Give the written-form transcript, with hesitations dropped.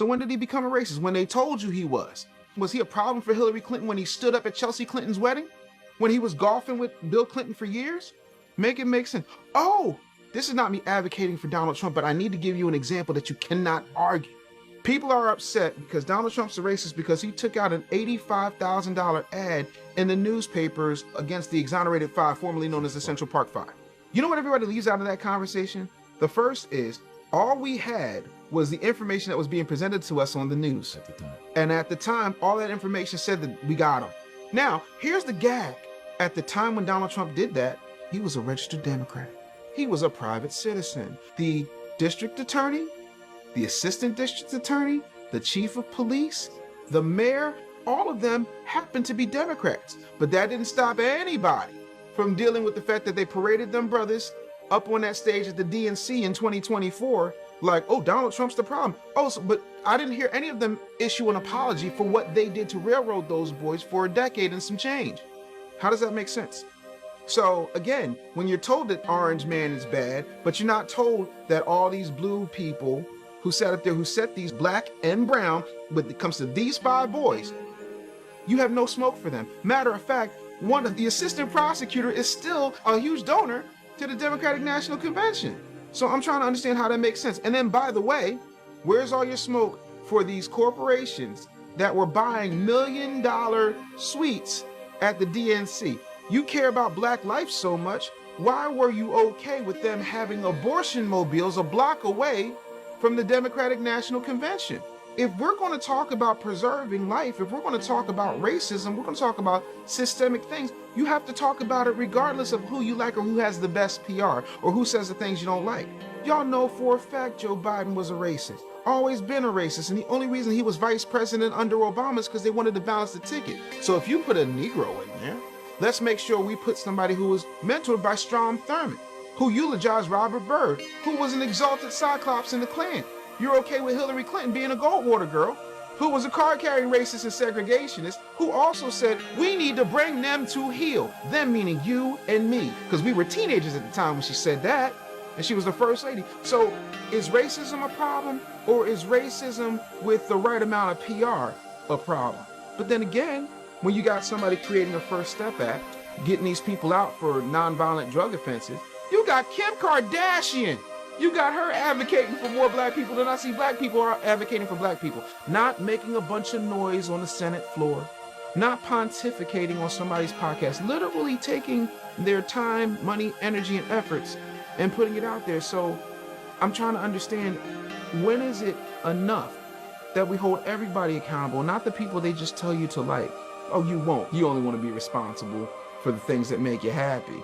So when did he become a racist? When they told you he was. Was he a problem for Hillary Clinton when he stood up at Chelsey Clinton's wedding? When he was golfing with Bill Clinton for years? Make it make sense. Oh, this is not me advocating for Donald Trump, but I need to give you an example that you cannot argue. People are upset because Donald Trump's a racist because he took out an $85,000 ad in the newspapers against the exonerated five, formerly known as the Central Park Five. You know what everybody leaves out of that conversation? The first is, all we had was the information that was being presented to us on the news. At the time. And at the time, all that information said that we got him. Now, here's the gag. At the time when Donald Trump did that, he was a registered Democrat. He was a private citizen. The district attorney, the assistant district attorney, the chief of police, the mayor, all of them happened to be Democrats. But that didn't stop anybody from dealing with the fact that they paraded them brothers up on that stage at the DNC in 2024, like, oh, Donald Trump's the problem. Oh, but I didn't hear any of them issue an apology for what they did to railroad those boys for a decade and some change. How does that make sense? So again, when you're told that Orange Man is bad, but you're not told that all these blue people who sat up there, who set these black and brown, when it comes to these five boys, you have no smoke for them. Matter of fact, one of the assistant prosecutor is still a huge donor to the Democratic National Convention. So I'm trying to understand how that makes sense. And then, by the way, where's all your smoke for these corporations that were buying $1 million suites at the DNC? You care about black life so much. Why were you okay with them having abortion mobiles a block away from the Democratic National Convention? If we're going to talk about preserving life, if we're going to talk about racism, we're going to talk about systemic things, you have to talk about it regardless of who you like or who has the best PR or who says the things you don't like. Y'all know for a fact Joe Biden was a racist, always been a racist, and the only reason he was vice president under Obama is because they wanted to balance the ticket. So if you put a Negro in there, let's make sure we put somebody who was mentored by Strom Thurmond, who eulogized Robert Byrd, who was an exalted Cyclops in the Klan. You're okay with Hillary Clinton being a Goldwater girl, who was a card-carrying racist and segregationist, who also said, we need to bring them to heel. Them meaning you and me, because we were teenagers at the time when she said that, and she was the first lady. So is racism a problem, or is racism with the right amount of PR a problem? But then again, when you got somebody creating a First Step Act, getting these people out for nonviolent drug offenses, you got Kim Kardashian. You got her advocating for more black people than I see black people are advocating for black people. Not making a bunch of noise on the Senate floor, not pontificating on somebody's podcast, literally taking their time, money, energy, and efforts and putting it out there. So I'm trying to understand, when is it enough that we hold everybody accountable, not the people they just tell you to like? Oh, you won't. You only want to be responsible for the things that make you happy.